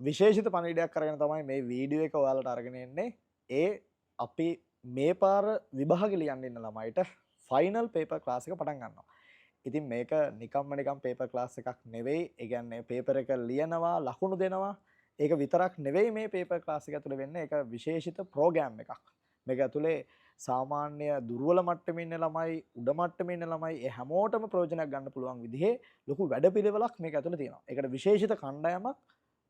විශේෂිත පණිවිඩයක් කරගෙන තමයි මේ වීඩියෝ එක ඔයාලට අරගෙන එන්නේ. ඒ අපි මේ පාර විභාග ලියන්න ඉන්න ළමයිට ෆයිනල් පේපර් ක්ලාස් එක පටන් ගන්නවා. ඉතින් මේක නිකම් පේපර් ක්ලාස් එකක් නෙවෙයි. ඒ කියන්නේ පේපර් එක ලියනවා, ලකුණු දෙනවා. ඒක විතරක් නෙවෙයි මේ පේපර් ක්ලාස් එක ඇතුලේ වෙන්නේ. ඒක විශේෂිත ප්‍රෝග්‍රෑම් එකක්. මේක ඇතුලේ සාමාන්‍ය දුර්වල මට්ටමේ ඉන්න ළමයි, උඩ මට්ටමේ ඉන්න ළමයි ඒ හැමෝටම ප්‍රයෝජනයක් ගන්න පුළුවන් විදිහේ ලොකු වැඩපිළිවෙලක් මේක ඇතුලේ තියෙනවා. ඒකට විශේෂිත කණ්ඩායමක්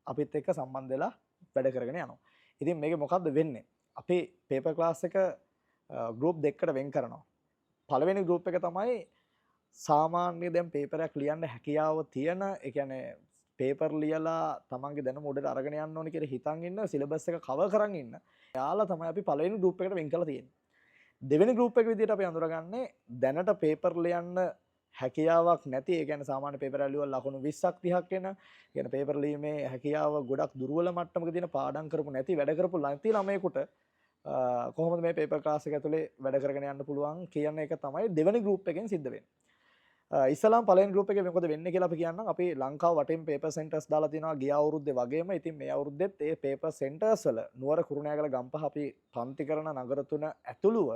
අපිත් එක්ක සම්බන්ධ වෙලා වැඩ කරගෙන යනවා. ඉතින් මේකේ මොකද්ද වෙන්නේ? අපි පේපර් ක්ලාස් එක ගෲප් දෙකකට වෙන් කරනවා. පළවෙනි ගෲප් එක තමයි සාමාන්‍ය දැන් පේපර් එකක් ලියන්න හැකියාව තියෙන, ඒ කියන්නේ පේපර් ලියලා තමන්ගේ දැනුම උඩට අරගෙන යන්න ඕනේ කියලා හිතන් ඉන්න, සිලබස් එක කවර් කරන් ඉන්න. එයාලා තමයි අපි පළවෙනි ගෲප් එකට වෙන් කරලා තියෙන්නේ. දෙවෙනි ගෲප් එක විදිහට අපි අඳුරගන්නේ දැනට පේපර් ලියන්න හැකියාවක් නැති, ඒ කියන්නේ සාමාන්‍ය පේපර් එක ලියුවා ලකුණු 20ක් 30ක් එන, කියන පේපර් ලියීමේ හැකියාව ගොඩක් දුර්වල මට්ටමක තියෙන, පාඩම් කරපු නැති, වැඩ කරපු නැති ළමයෙකුට කොහොමද මේ පේපර් ක්ලාස් එක ඇතුලේ වැඩ කරගෙන යන්න පුළුවන් කියන එක තමයි දෙවෙනි ගෲප් එකෙන් සිද්ධ වෙන්නේ. ඉස්සලාම් පළවෙනි ගෲප් එකේ මොකද වෙන්නේ කියලා අපි කියන්නම්. අපි ලංකාව වටේම පේපර් සෙන්ටර්ස් දාලා තිනවා ගිය අවුරුද්දේ වගේම. ඉතින් මේ අවුරුද්දෙත් ඒ පේපර් සෙන්ටර්ස් වල නුවර කුරුණෑගල ගම්පහ අපි පන්ති කරන නගර තුන ඇතුළුව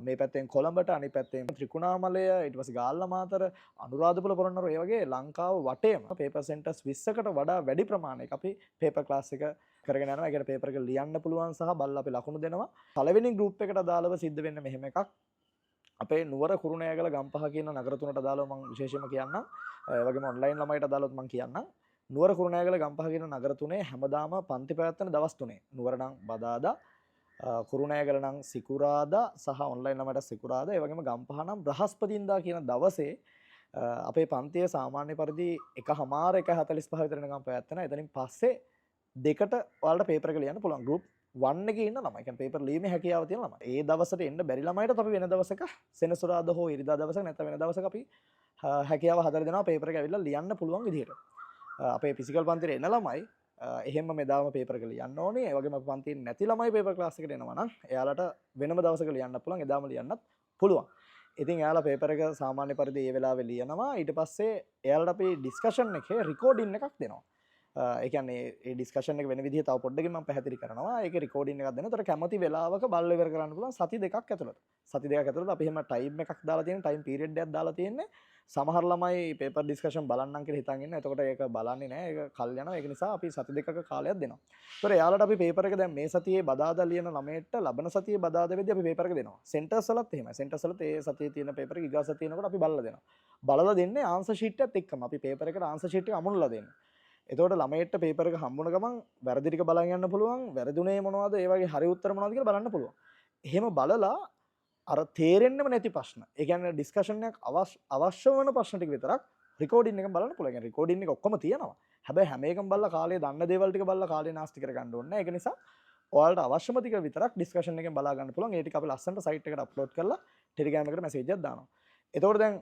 මේ පැත්තෙන් කොළඹට, අනිත් පැත්තෙන් ත්‍රිකුණාමලය, ඊට පස්සේ ගාල්ලමාතර, අනුරාධපුර, පොළොන්නරුව, ඒ වගේ ලංකාව වටේම පේපර් සෙන්ටර්ස් 20කට වඩා වැඩි ප්‍රමාණයක අපි පේපර් ක්ලාස් එක කරගෙන යනවා. ඒකට පේපර් එක ලියන්න පුළුවන් සහ බලලා අපි ලකුණු දෙනවා. පළවෙනි ගෲප් එකට අදාළව සිද්ධ වෙන්නේ මෙහෙම එකක්. අපේ නුවර කුරුණෑගල ගම්පහ කියන නගර තුනට අදාළව මම විශේෂයෙන්ම කියන්නම්. ඒ වගේම ඔන්ලයින් ළමයිට අදාළව මම කියන්නම්. නුවර කුරුණෑගල ගම්පහ කියන නගර තුනේ හැමදාම පන්ති පැවැත්වෙන දවස් තුනේ. නුවර නම් බදාදා, කුරුණෑගල නම් සිකුරාදා සහ ඔන්ලයින් ළමයිට සිකුරාදා, ඒ වගේම ගම්පහ නම් බ්‍රහස්පතින්දා කියන දවසේ අපේ පන්තියේ සාමාන්‍ය පරිදි 1:00 1:45 විතර වෙනකම් පැවැත්වෙනවා. එතනින් පස්සේ දෙකට ඔයාලට පේපර් එක ලියන්න පුළුවන්. ගෲප් 1 එකේ ඉන්න ළමයි, කියන්නේ පේපර් ලියීමේ හැකියාව තියෙන ළමයි. ඒ දවසට එන්න බැරි ළමයිට අපි වෙන දවසක සෙනසුරාදා හෝ ඉරිදා දවසක නැත්නම් වෙන දවසක අපි හැකියාව හදලා දෙනවා පේපර් එක ඇවිල්ලා ලියන්න පුළුවන් විදිහට. අපේ ෆිසිකල් පන්තියේ එන ළමයි එහෙම මෙදාම පේපර් එක ලියන්න ඕනේ. ඒ වගේම අපි පන්තියේ නැති ළමයි පේපර් ක්ලාස් එකට එනවා නම් එයාලට වෙනම දවසක ලියන්න පුළුවන්, එදාම ලියන්නත් පුළුවන්. ඉතින් එයාලා පේපර් එක සාමාන්‍ය පරිදි ඒ වෙලාවේ ලියනවා. ඊට පස්සේ එයාලට අපි ඩිස්කෂන් එකේ රෙකෝඩින් එකක් දෙනවා. ඒ කියන්නේ ඒ ඩිස්කෂන් එක වෙන විදිහට තව පොඩ්ඩකින් මම පැහැදිලි කරනවා. ඒකේ රෙකෝඩින් එකක් දෙනවා. ඒතර කැමති වෙලාවක බල්ල ඉවර කරන්න පුළුවන් සති දෙකක් ඇතුළත. සති දෙකක් ඇතුළත අපි එහෙම ටයිම් එකක් දාලා තියෙන, ටයිම් පීරියඩ් එකක් දාලා තියෙන්නේ. සමහර ළමයි පේපර් ඩිස්කෂන් බලන්නම් කියලා හිතන් ඉන්නවා. එතකොට ඒක බලන්නේ නැහැ. ඒක කල් යනවා. ඒක නිසා අපි සති දෙකක කාලයක් දෙනවා. ඒතර එයාලට අපි පේපර් එක දැන් මේ සතියේ බදාදා ලියන ළමයට ලබන සතියේ බදාදා වෙද්දී අපි පේපර් එක දෙනවා. සෙන්ටර්ස් වලත් එහෙමයි. සෙන්ටර්ස් වලත් ඒ සතියේ තියෙන පේපර් එක ඊගා සතියේ එනකොට අපි බලලා දෙනවා. බලලා දෙන්නේ ආන්සර් ෂීට් එකත් එක්කම. අපි පේපර් එකට ආන්සර් ෂීට් එක අමුණලා දෙන්නේ. එතකොට ළමයට පේපර් එක හම්බුන ගමන් වැරදි ටික බලන් යන්න පුළුවන්. වැරදුනේ මොනවද, ඒ වගේ හරි උත්තර මොනවද කියලා බලන්න පුළුවන්. එහෙම බලලා අර තේරෙන්නෙම නැති ප්‍රශ්න, ඒ කියන්නේ ඩිස්කෂන් එකක් අවශ්‍ය වෙන ප්‍රශ්න ටික විතරක් රෙකෝඩින් එකෙන් බලන්න පුළුවන්. ඒ කියන්නේ රෙකෝඩින් එක ඔක්කොම තියෙනවා. හැබැයි හැම එකම බලලා කාලේ දන්න දේවල් ටික බලලා කාලේ නාස්ති කර ගන්න ඕනේ නැහැ. ඒක නිසා ඔයාලට අවශ්‍යම ටික විතරක් ඩිස්කෂන් එකෙන් බලා ගන්න පුළුවන්. ඒ ටික අපි ලස්සනට සයිට් එකට අප්ලෝඩ් කරලා ටෙලිග්‍රෑම් එකට මැසේජ් එකක් දානවා. එතකොට දැන්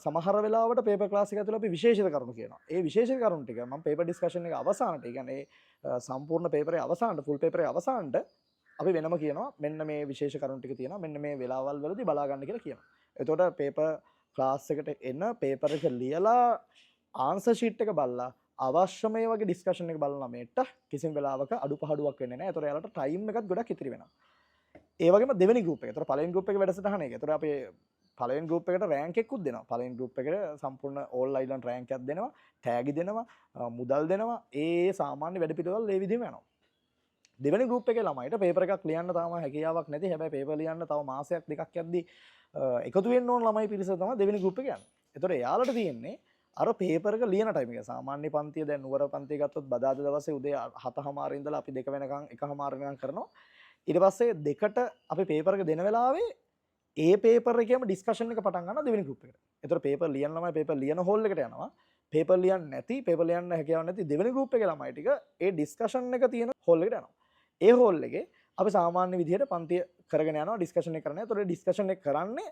සමහර වෙලාවට පේපර් ක්ලාස් එක ඇතුළේ අපි විශේෂිත කරුණු කියනවා. ඒ විශේෂිත කරුණු ටික මම පේපර් ඩිස්කෂන් එක අවසානට, ඒ කියන්නේ සම්පූර්ණ පේපරේ අවසානට, ෆුල් පේපරේ අවසානට අපි වෙනම කියනවා මෙන්න මේ විශේෂ කරුණු ටික තියෙනවා, මෙන්න මේ වෙලාවල් වලදී බලා ගන්න කියලා කියනවා. එතකොට පේපර් ක්ලාස් එකට එන පේපර් එක ලියලා ආන්සර් ෂීට් එක බලලා අවශ්‍ය මේ වගේ ඩිස්කෂන් එක බලන ළමයට කිසිම වෙලාවක අඩුපාඩුවක් වෙන්නේ නැහැ. ඒතකොට එයාලට ටයිම් එකත් ගොඩක් ඉතිරි වෙනවා. ඒ වගේම දෙවෙනි ගෲප් එක. ඒතකොට පළවෙනි ගෲප් එකේ වැඩසටහන එක. ඒතකොට අපි පළවෙනි ගෲප් එකට රෑන්ක් එකකුත් දෙනවා. පළවෙනි ගෲප් එකට සම්පූර්ණ ඕල් අයිලන්ඩ් රෑන්ක් එකක් දෙනවා, ටැග් දෙනවා, මුදල් දෙනවා. ඒ සාමාන්‍ය වැඩ පිළිවෙල මේ විදිහම යනවා. දෙවෙනි ගෲප් එකේ ළමයිට පේපර් එකක් ලියන්න තාම හැකියාවක් නැති, හැබැයි පේපර් ලියන්න තව මාසයක් දෙකක් යද්දි එකතු වෙන්න ඕන ළමයි පිරිස තමයි දෙවෙනි ගෲප් එක යන්නේ. ඒතකොට එයාලට තියෙන්නේ අර පේපර් එක ලියන ටයිම් එක. සාමාන්‍ය පන්තිය දැන් නුවර පන්තිය ගත්තොත් බදාදා දවසේ උදේ 7:00 ඉඳලා අපි 2 වෙනකන් 1:00 වෙනකන් කරනවා. ඊට පස්සේ දෙකට අපි පේපර් එක දෙන වෙලාවේ ඒ පේපර් එකේම ඩිස්කෂන් එක පටන් ගන්නවා දෙවෙනි ගෲප් එකට. ඒතකොට පේපර් ලියන ළමයි පේපර් ලියන හෝල් එකට යනවා. පේපර් ලියන්නේ නැති, පේපර් ලියන්න හැකියාවක් නැති දෙවෙනි ගෲප් එකේ ළමයි ටික ඒ ඩිස්කෂන් එක තියෙන හෝල් එකට යනවා. ඒ හෝල් එකේ අපි සාමාන්‍ය විදිහට පන්තිය කරගෙන යනවා, ඩිස්කෂන් එක කරනවා. ඒතකොට ඩිස්කෂන් එක කරන්නේ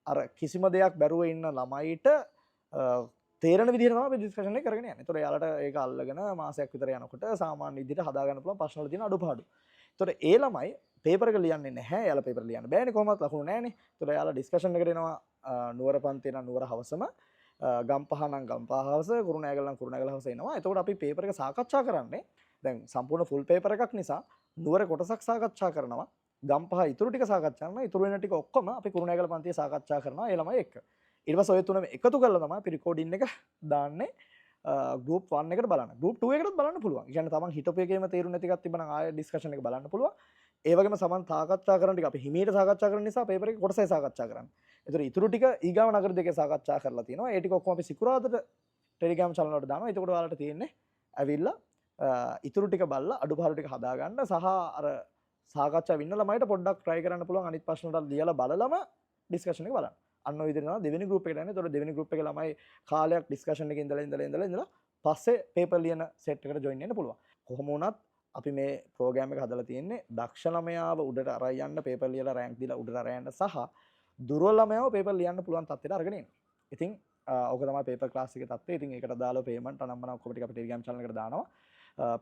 අර කිසිම දෙයක් බැරුව ඉන්න ළමයිට තේරෙන විදිහට තමයි අපි ඩිස්කෂන් එක කරගෙන යන්නේ. ඒතකොට එයාලට ඒක අල්ලගෙන මාසයක් විතර යනකොට සාමාන්‍ය විදිහට හදා ගන්න පුළුවන් ප්‍රශ්න වල තියෙන අඩුපාඩු. ඒතකොට ඒ ළමයි පේපර් එක ලියන්නේ නැහැ. එයාලා පේපර් ලියන්න බෑනේ, කොහොමවත් ලකුණු නැහැනේ. ඒතකොට එයාලා ඩිස්කෂන් එකට එනවා නුවර පන්තිය නම් නුවර හවසම. ගම්පහ නම් ගම්පහ හවස, කුරුණෑගල නම් කුරුණෑගල හවස එනවා. එතකොට අපි පේපර් එක සාකච්ඡා කරන්නේ දැන් සම්පූර්ණ ෆුල් පේපර් එකක් නිසා නුවර කොටසක් සාකච්ඡා කරනවා. ගම්පහ ඉතුරු ටික සාකච්ඡා කරනවා. ඉතුරු වෙන ටික ඔක්කොම අපි කුරුණෑගල පන්තියේ සාකච්ඡා කරනවා. ඒ ළමයි එක්ක. ඊට පස්සේ ඔය තුනම එකතු කරලා තමයි අපි රෙකෝඩින් එක දාන්නේ. ගෲප් 1 එකට බලන්න. ගෲප් 2 එකටත් බලන්න පුළුවන්. ඒ කියන්නේ තමන් හිතපු එකේම තේරුම් නැති එකක් තිබ්බනම් ආයෙ ඩිස්කෂන් එක බලන්න පුළුවන්. ඒ වගේම සමන් සාකච්ඡා කරන ටික අපි හිමීට සාකච්ඡා කරන නිසා පේපර් එකේ කොටසයි සාකච්ඡා කරන්නේ. ඒතර ඉතුරු ටික ඊගාව නගර දෙකේ සාකච්ඡා කරලා තියෙනවා. ඒ ටික ඔක්කොම අපි සිකුරාදට ටෙලිග්‍රෑම් channel වලට දානවා. එතකොට ඔයාලට තියෙන්නේ ඇවිල්ලා ඉතුරු ටික බලලා අඩුපාඩු ටික හදාගන්න සහ අර සාකච්ඡා වෙන්න ළමයිට පොඩ්ඩක් try කරන්න පුළුවන් අනිත් ප්‍රශ්න වලට ලියලා බලලම ඩිස්කෂන් එක බලන්න. අන්න ඔය විදිහට තමයි දෙවෙනි group එකට යන්නේ. ඒතකොට දෙවෙනි group එකේ ළමයි කාලයක් ඩිස්කෂන් එකේ ඉඳලා පස්සේ පේපර් ලියන සෙට් එකට join වෙන්න පුළුවන්. කොහොම වුණත් අපි මේ ප්‍රෝග්‍රෑම් එක හදලා තියෙන්නේ දක්ෂ ළමයාව උඩට අරන් යන්න පේපර් ලියලා රෑන්ක් දීලා උඩට අරන් යන්න සහ දුර්වල ළමයාව පේපර් ලියන්න පුළුවන් තත්ත්වයට අරගෙන එන්න. ඉතින් ඕක තමයි පේපර් ක්ලාස් එකේ තත්ත්වය. ඉතින් ඒකට දාලා පේමන්ට් අනම්මන ඔක්කොම ටික අපි ටෙලිග්‍රෑම් channel එකට දානවා.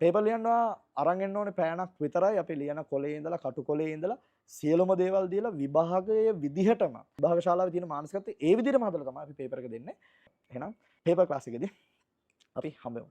පේපර් ලියනවා අරන් එන්න ඕනේ පැයක් විතරයි. අපි ලියන කොලේ ඉඳලා කටු කොලේ ඉඳලා සියලුම දේවල් දීලා විභාගයේ විදිහටම විභාග ශාලාවේ තියෙන මානසිකත්වය ඒ විදිහටම හදලා තමයි අපි පේපර් එක දෙන්නේ. එහෙනම් පේපර් ක්ලාස් එකේදී අපි හම්බෙමු.